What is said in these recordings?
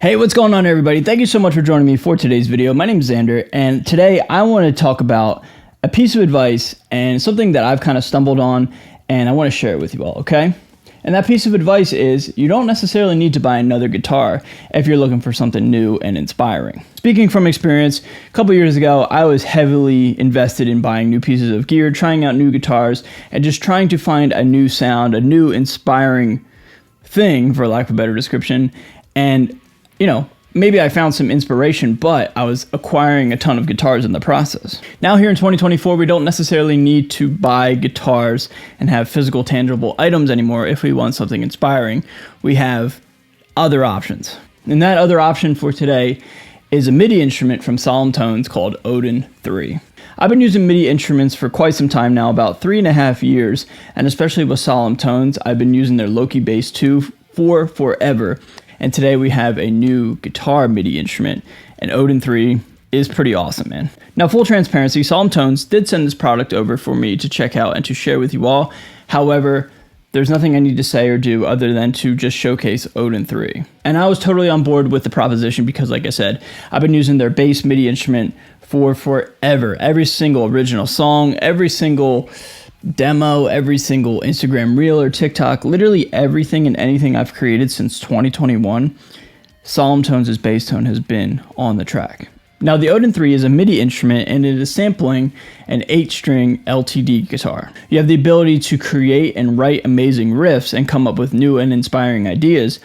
Hey, what's going on everybody? Thank you so much for joining me for today's video. My name is Xander, and today I want to talk about a piece of advice and something that I've kind of stumbled on, and I want to share it with you all, okay? And that piece of advice is you don't necessarily need to buy another guitar if you're looking for something new and inspiring. Speaking from experience, a couple years ago, I was heavily invested in buying new pieces of gear, trying out new guitars, and just trying to find a new sound, a new inspiring thing, for lack of a better description. And maybe I found some inspiration, but I was acquiring a ton of guitars in the process. Now here in 2024, we don't necessarily need to buy guitars and have physical, tangible items anymore if we want something inspiring. We have other options. And that other option for today is a MIDI instrument from Solemn Tones called Odin 3. I've been using MIDI instruments for quite some time now, about 3.5 years, and especially with Solemn Tones, I've been using their Loki Bass 2 for forever. And today we have a new guitar MIDI instrument, and Odin 3 is pretty awesome, man. Now, full transparency, Solemn Tones did send this product over for me to check out and to share with you all. However, there's nothing I need to say or do other than to just showcase Odin 3. And I was totally on board with the proposition because, like I said, I've been using their bass MIDI instrument for forever. Every single original song, every single demo, every single Instagram reel or TikTok, literally everything and anything I've created since 2021, Solemn Tones' bass tone has been on the track. Now, the Odin 3 is a MIDI instrument, and it is sampling an 8-string LTD guitar. You have the ability to create and write amazing riffs and come up with new and inspiring ideas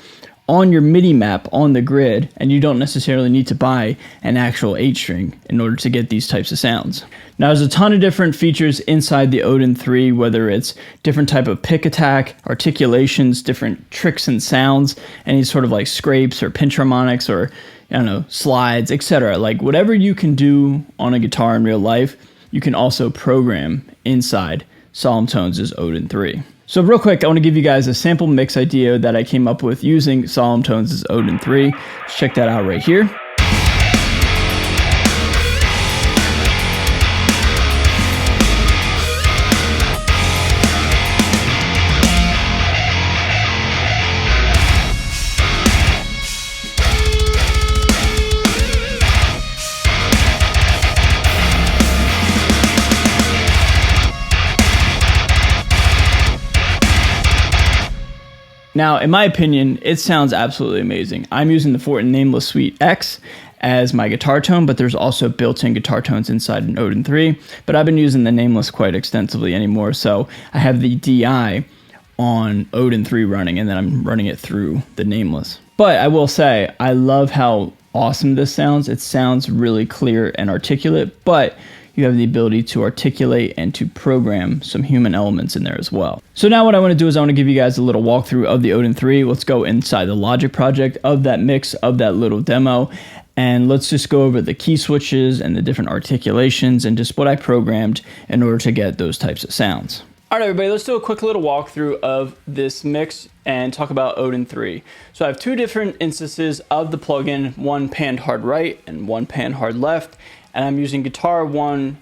on your MIDI map on the grid, and you don't necessarily need to buy an actual 8-string in order to get these types of sounds. Now, there's a ton of different features inside the Odin 3, whether it's different type of pick attack, articulations, different tricks and sounds, any sort of like scrapes or pinch harmonics or, slides, etc. Like whatever you can do on a guitar in real life, you can also program inside Solemn Tones' Odin 3. So real quick, I want to give you guys a sample mix idea that I came up with using Solemn Tones' Odin 3. Let's check that out right here. Now, in my opinion, it sounds absolutely amazing. I'm using the Fortin Nameless Suite X as my guitar tone, but there's also built-in guitar tones inside an Odin 3. But I've been using the Nameless quite extensively anymore, so I have the DI on Odin 3 running, and then I'm running it through the Nameless. But I will say, I love how awesome this sounds. It sounds really clear and articulate, but you have the ability to articulate and to program some human elements in there as well. So now what I want to do is I want to give you guys a little walkthrough of the Odin 3. Let's go inside the Logic project of that mix, of that little demo, and let's just go over the key switches and the different articulations and just what I programmed in order to get those types of sounds. All right, everybody, let's do a quick little walkthrough of this mix and talk about Odin 3. So I have two different instances of the plugin, one panned hard right and one panned hard left. And I'm using guitar 1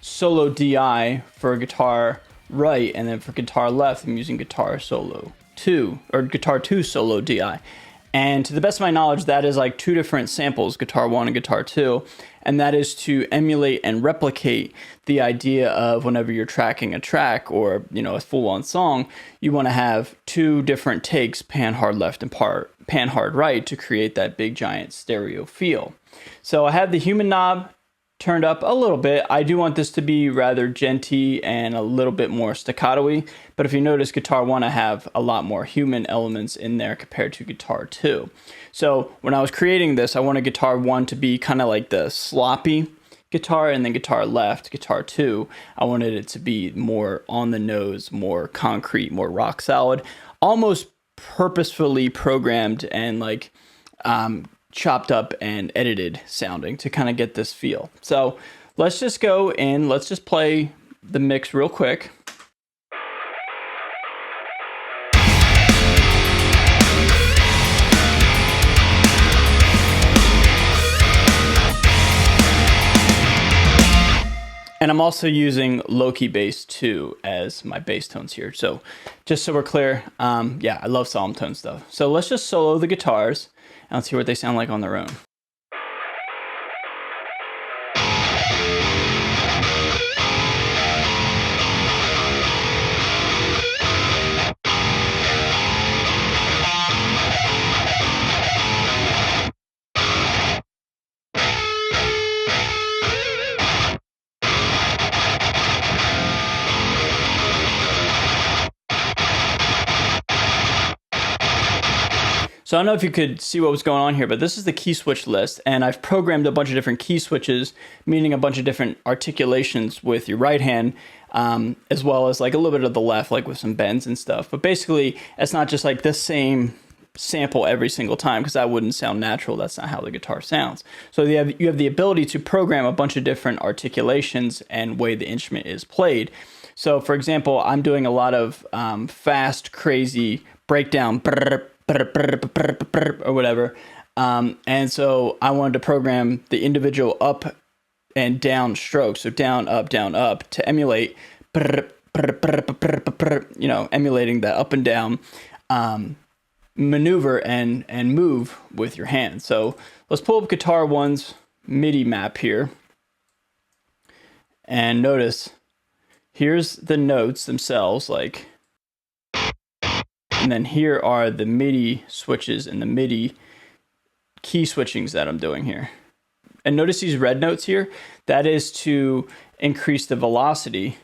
solo DI for guitar right, and then for guitar left, I'm using guitar solo 2, or guitar 2 solo DI. And to the best of my knowledge, that is like two different samples, guitar 1 and guitar 2, and that is to emulate and replicate the idea of whenever you're tracking a track or, a full-on song, you want to have two different takes, pan hard left and pan hard right, to create that big giant stereo feel. So I have the human knob turned up a little bit. I do want this to be rather genty and a little bit more staccato-y, but if you notice, guitar 1, I have a lot more human elements in there compared to guitar 2. So when I was creating this, I wanted guitar 1 to be kind of like the sloppy guitar, and then guitar left, guitar 2, I wanted it to be more on the nose, more concrete, more rock solid, almost purposefully programmed and like chopped up and edited sounding to kind of get this feel. So let's just go in, let's just play the mix real quick. And I'm also using Loki Bass 2 as my bass tones here. So just so we're clear, yeah, I love Solemn Tone stuff. So let's just solo the guitars. and let's hear what they sound like on their own. So I don't know if you could see what was going on here, but this is the key switch list, and I've programmed a bunch of different key switches, meaning a bunch of different articulations with your right hand, as well as like a little bit of the left, like with some bends and stuff. But basically, it's not just like the same sample every single time, because that wouldn't sound natural. That's not how the guitar sounds. So you have the ability to program a bunch of different articulations and way the instrument is played. So for example, I'm doing a lot of fast, crazy breakdown, or whatever. And so I wanted to program the individual up and down strokes, so down, up, to emulate, emulating that up and down maneuver and move with your hands. So let's pull up Guitar 1's MIDI map here. And notice, here's the notes themselves, like, and then here are the MIDI switches and the MIDI key switchings that I'm doing here. And notice these red notes here, that is to increase the velocity.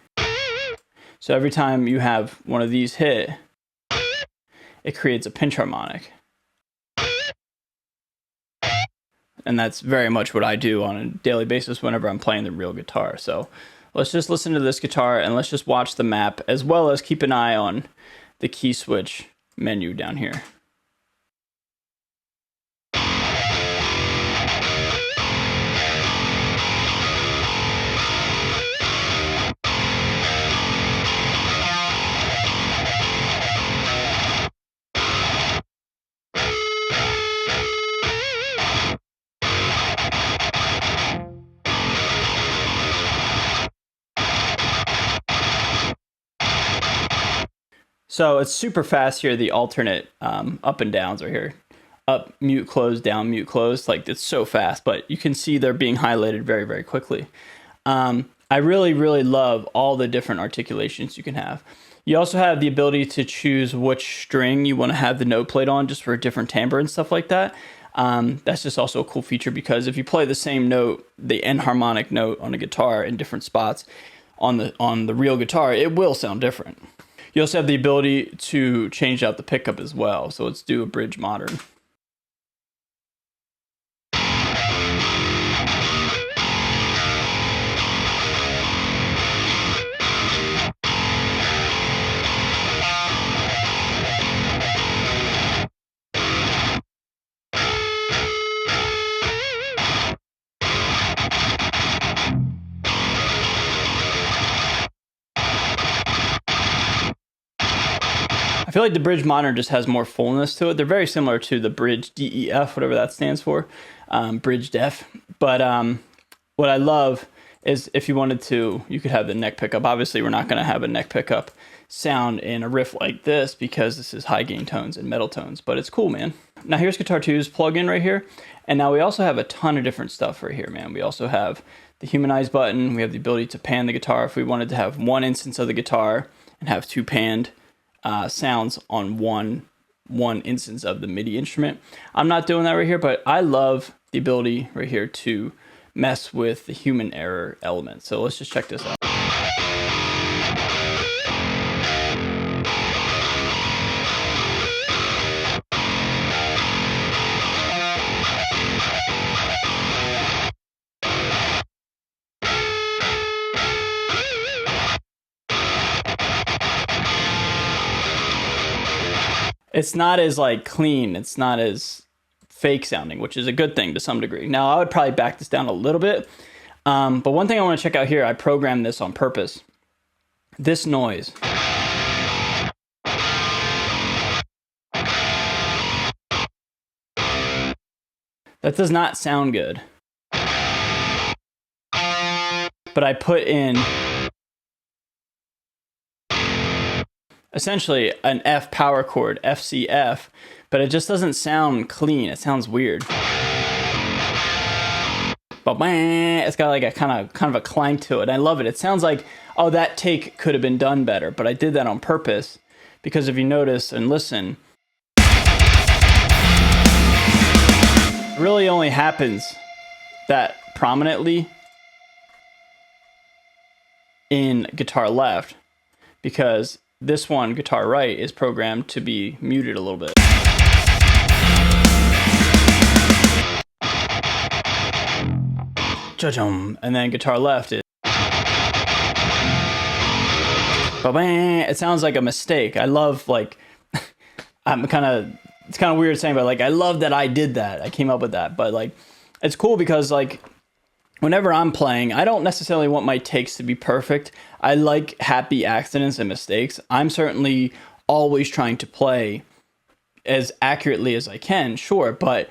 So every time you have one of these hit, it creates a pinch harmonic. And that's very much what I do on a daily basis whenever I'm playing the real guitar. So let's just listen to this guitar and let's just watch the map, as well as keep an eye on the key switch menu down here. So it's super fast here, the alternate up and downs are here. Up, mute, close, down, mute, close. Like, it's so fast, but you can see they're being highlighted very, very quickly. I really, really love all the different articulations you can have. You also have the ability to choose which string you want to have the note played on, just for a different timbre and stuff like that. That's just also a cool feature, because if you play the same note, the enharmonic note on a guitar in different spots on the real guitar, it will sound different. You also have the ability to change out the pickup as well. So let's do a bridge modern. I feel like the bridge modern just has more fullness to it. They're very similar to the bridge DEF, whatever that stands for, bridge def. But what I love is if you wanted to, you could have the neck pickup. Obviously, we're not going to have a neck pickup sound in a riff like this, because this is high gain tones and metal tones, but it's cool, man. Now here's Guitar 2's plugin right here. And now we also have a ton of different stuff right here, man. We also have the Humanize button. We have the ability to pan the guitar if we wanted to have one instance of the guitar and have two panned sounds on one instance of the MIDI instrument. I'm not doing that right here, but I love the ability right here to mess with the human error element. So let's just check this out. It's not as like clean, it's not as fake sounding, which is a good thing to some degree. Now I would probably back this down a little bit, but one thing I want to check out here, I programmed this on purpose. This noise. That does not sound good. But I put in essentially an F power chord, FCF, but it just doesn't sound clean. It sounds weird. But it's got like a kind of a clank to it. I love it. It sounds like, oh, that take could have been done better, but I did that on purpose because if you notice and listen, it really only happens that prominently in guitar left, because this one, guitar right, is programmed to be muted a little bit. And then guitar left is. It sounds like a mistake. I love, like, it's kind of weird saying, but like, I love that I did that. I came up with that. But like, it's cool because like, whenever I'm playing, I don't necessarily want my takes to be perfect. I like happy accidents and mistakes. I'm certainly always trying to play as accurately as I can, sure. But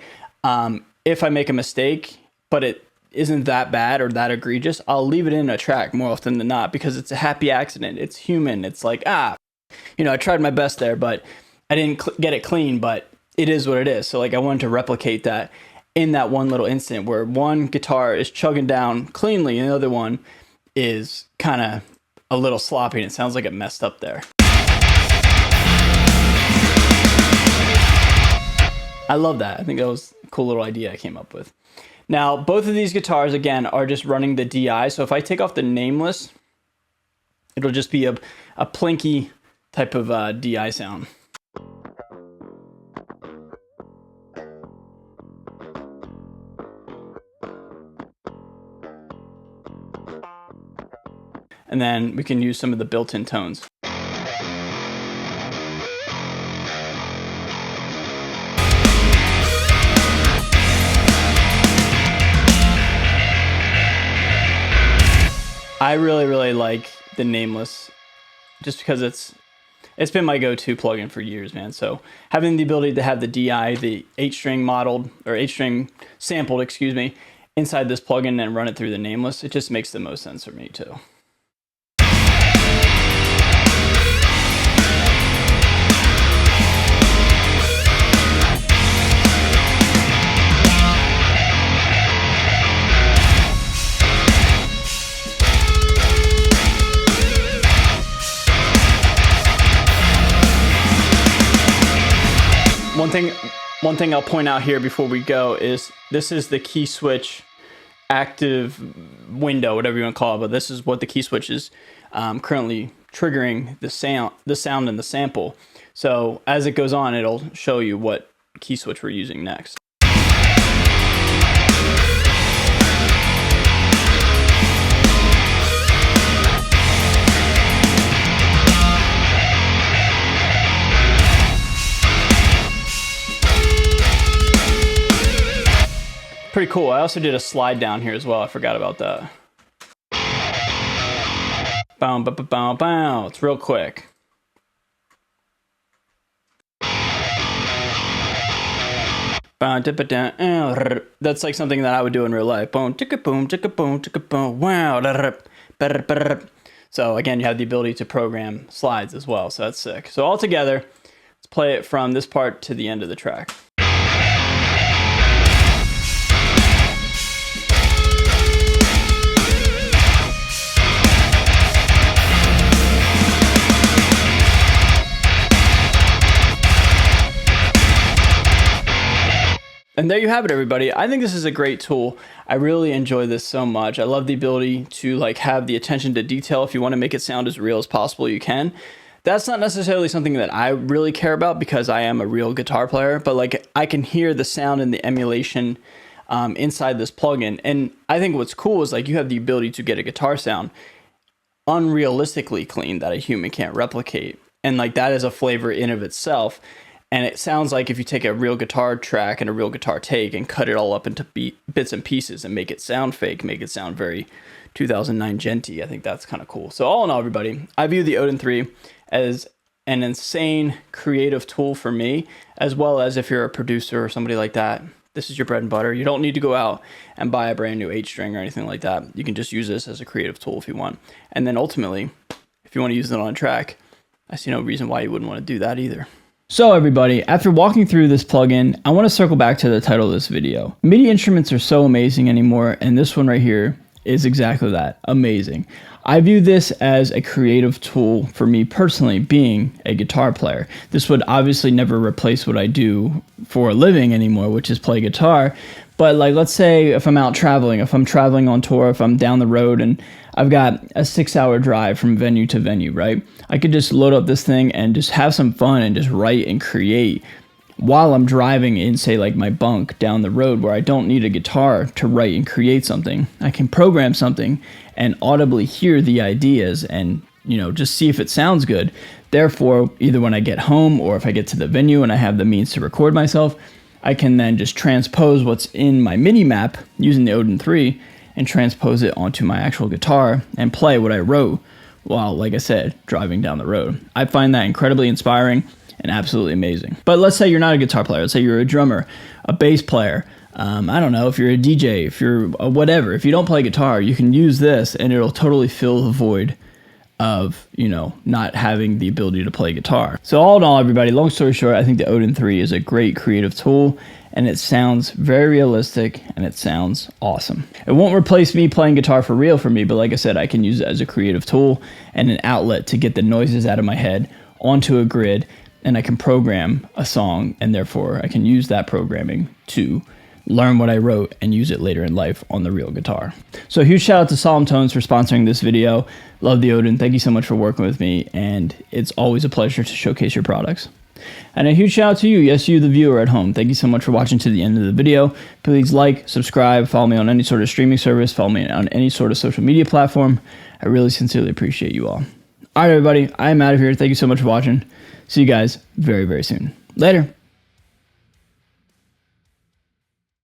if I make a mistake, but it isn't that bad or that egregious, I'll leave it in a track more often than not because it's a happy accident. It's human. It's like, I tried my best there, but I didn't get it clean, but it is what it is. So like, I wanted to replicate that in that one little instant where one guitar is chugging down cleanly and the other one is kind of a little sloppy and it sounds like it messed up there. I love that. I think that was a cool little idea I came up with. Now, both of these guitars, again, are just running the DI. So if I take off the nameless, it'll just be a plinky type of DI sound. And then we can use some of the built-in tones. I really, really like the nameless just because it's been my go-to plugin for years, man. So having the ability to have the DI, the 8-string modeled, or 8-string sampled, excuse me, inside this plugin and run it through the nameless, it just makes the most sense for me too. One thing I'll point out here before we go is this is the key switch active window, whatever you want to call it, but this is what the key switch is currently triggering the sound and the sample. So as it goes on, it'll show you what key switch we're using next. Pretty cool. I also did a slide down here as well. I forgot about that. Bow, bow, bow, bow. It's real quick. That's like something that I would do in real life. Boom, ticka boom, ticka boom, ticka boom. Wow. So again, you have the ability to program slides as well. So that's sick. So all together, let's play it from this part to the end of the track. And there you have it, everybody. I think this is a great tool. I really enjoy this so much. I love the ability to like have the attention to detail. If you want to make it sound as real as possible, you can. That's not necessarily something that I really care about because I am a real guitar player, but like I can hear the sound and the emulation inside this plugin. And I think what's cool is like you have the ability to get a guitar sound unrealistically clean that a human can't replicate. And like that is a flavor in of itself. And it sounds like if you take a real guitar track and a real guitar take and cut it all up into bits and pieces and make it sound fake, make it sound very 2009 genty, I think that's kind of cool. So all in all, everybody, I view the Odin 3 as an insane creative tool for me, as well as if you're a producer or somebody like that, this is your bread and butter. You don't need to go out and buy a brand new 8-string or anything like that. You can just use this as a creative tool if you want. And then ultimately, if you want to use it on a track, I see no reason why you wouldn't want to do that either. So everybody, after walking through this plugin, I want to circle back to the title of this video. MIDI instruments are so amazing anymore, and this one right here is exactly that, amazing. I view this as a creative tool for me personally, being a guitar player. This would obviously never replace what I do for a living anymore, which is play guitar. But like, let's say if I'm out traveling, if I'm traveling on tour, if I'm down the road and I've got a 6-hour drive from venue to venue, right? I could just load up this thing and just have some fun and just write and create while I'm driving in, say, like my bunk down the road, where I don't need a guitar to write and create something. I can program something and audibly hear the ideas and, just see if it sounds good. Therefore, either when I get home or if I get to the venue and I have the means to record myself, I can then just transpose what's in my MIDI map using the Odin 3 and transpose it onto my actual guitar and play what I wrote while, like I said, driving down the road. I find that incredibly inspiring and absolutely amazing. But let's say you're not a guitar player. Let's say you're a drummer, a bass player. I don't know, if you're a DJ, if you're a whatever. If you don't play guitar, you can use this and it'll totally fill the void of, not having the ability to play guitar. So all in all, everybody, long story short, I think the Odin 3 is a great creative tool, and it sounds very realistic and it sounds awesome. It won't replace me playing guitar for real for me, but like I said, I can use it as a creative tool and an outlet to get the noises out of my head onto a grid, and I can program a song, and therefore I can use that programming to learn what I wrote and use it later in life on the real guitar. So a huge shout out to Solemn Tones for sponsoring this video. Love the Odin. Thank you so much for working with me, and it's always a pleasure to showcase your products. And a huge shout out to you, yes, you, the viewer at home. Thank you so much for watching to the end of the video. Please like, subscribe, follow me on any sort of streaming service, follow me on any sort of social media platform. I really sincerely appreciate you all. All right, everybody, I am out of here. Thank you so much for watching. See you guys very, very soon. Later.